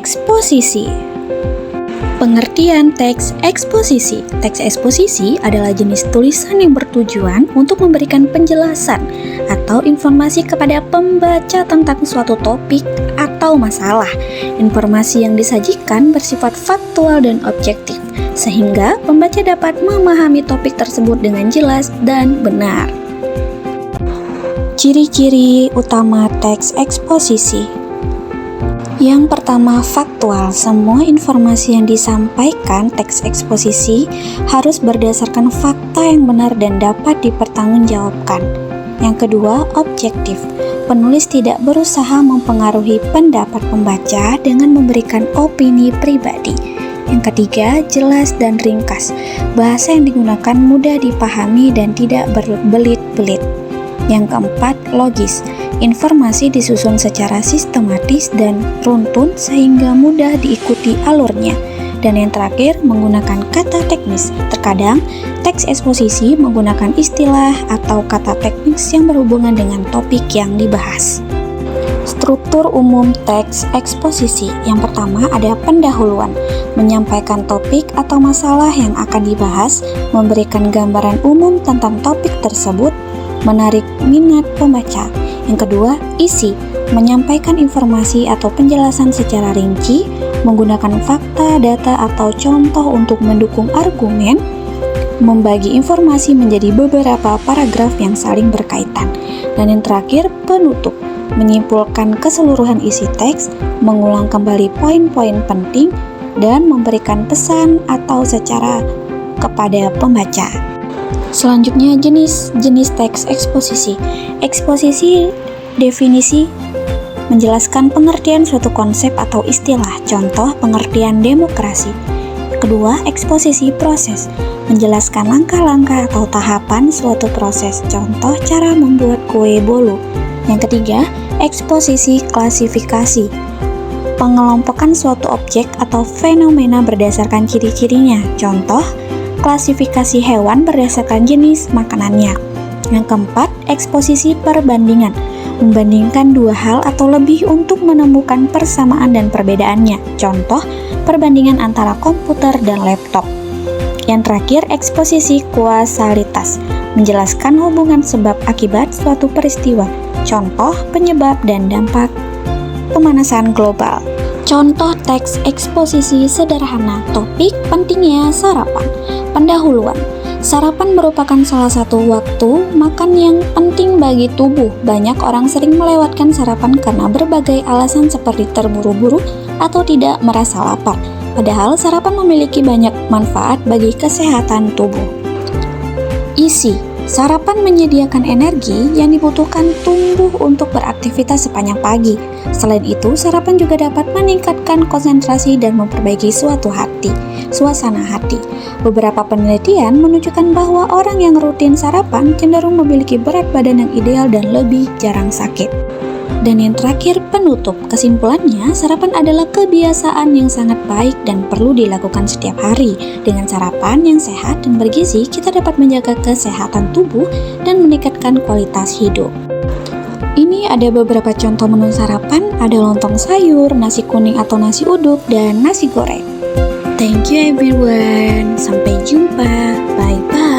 eksposisi. Pengertian teks eksposisi. Teks eksposisi adalah jenis tulisan yang bertujuan untuk memberikan penjelasan atau informasi kepada pembaca tentang suatu topik atau masalah. Informasi yang disajikan bersifat faktual dan objektif, sehingga pembaca dapat memahami topik tersebut dengan jelas dan benar. Ciri-ciri utama teks eksposisi. Yang pertama, faktual. Semua informasi yang disampaikan teks eksposisi harus berdasarkan fakta yang benar dan dapat dipertanggungjawabkan. Yang kedua, objektif. Penulis tidak berusaha mempengaruhi pendapat pembaca dengan memberikan opini pribadi. Yang ketiga, jelas dan ringkas. Bahasa yang digunakan mudah dipahami dan tidak berbelit-belit. Yang keempat, logis. Informasi disusun secara sistematis dan runtun sehingga mudah diikuti alurnya. Dan yang terakhir, menggunakan kata teknis. Terkadang, teks eksposisi menggunakan istilah atau kata teknis yang berhubungan dengan topik yang dibahas. Struktur umum teks eksposisi. Yang pertama ada pendahuluan, menyampaikan topik atau masalah yang akan dibahas, memberikan gambaran umum tentang topik tersebut, menarik minat pembaca. Yang kedua, isi, menyampaikan informasi atau penjelasan secara rinci, menggunakan fakta, data, atau contoh untuk mendukung argumen, membagi informasi menjadi beberapa paragraf yang saling berkaitan. Dan yang terakhir, penutup, menyimpulkan keseluruhan isi teks, mengulang kembali poin-poin penting, dan memberikan pesan atau secara kepada pembaca. Selanjutnya, jenis teks eksposisi. Eksposisi definisi menjelaskan pengertian suatu konsep atau istilah. Contoh, pengertian demokrasi. Kedua, eksposisi proses, menjelaskan langkah-langkah atau tahapan suatu proses. Contoh, cara membuat kue bolu. Yang ketiga, eksposisi klasifikasi, pengelompokan suatu objek atau fenomena berdasarkan ciri-cirinya. Contoh, klasifikasi hewan berdasarkan jenis makanannya. Yang keempat, eksposisi perbandingan, membandingkan dua hal atau lebih untuk menemukan persamaan dan perbedaannya. Contoh, perbandingan antara komputer dan laptop. Yang terakhir, eksposisi kausalitas, menjelaskan hubungan sebab akibat suatu peristiwa. Contoh, penyebab dan dampak pemanasan global. Contoh teks eksposisi sederhana. Topik, pentingnya sarapan. Pendahuluan. Sarapan merupakan salah satu waktu makan yang penting bagi tubuh. Banyak orang sering melewatkan sarapan karena berbagai alasan seperti terburu-buru atau tidak merasa lapar. Padahal sarapan memiliki banyak manfaat bagi kesehatan tubuh. Isi. Sarapan menyediakan energi yang dibutuhkan tubuh untuk beraktivitas sepanjang pagi. Selain itu, sarapan juga dapat meningkatkan konsentrasi dan memperbaiki suasana hati. Beberapa penelitian menunjukkan bahwa orang yang rutin sarapan cenderung memiliki berat badan yang ideal dan lebih jarang sakit. Dan yang terakhir, penutup. Kesimpulannya, sarapan adalah kebiasaan yang sangat baik dan perlu dilakukan setiap hari. Dengan sarapan yang sehat dan bergizi, kita dapat menjaga kesehatan tubuh dan meningkatkan kualitas hidup. Ini ada beberapa contoh menu sarapan, ada lontong sayur, nasi kuning atau nasi uduk, dan nasi goreng. Thank you everyone. Sampai jumpa. Bye-bye.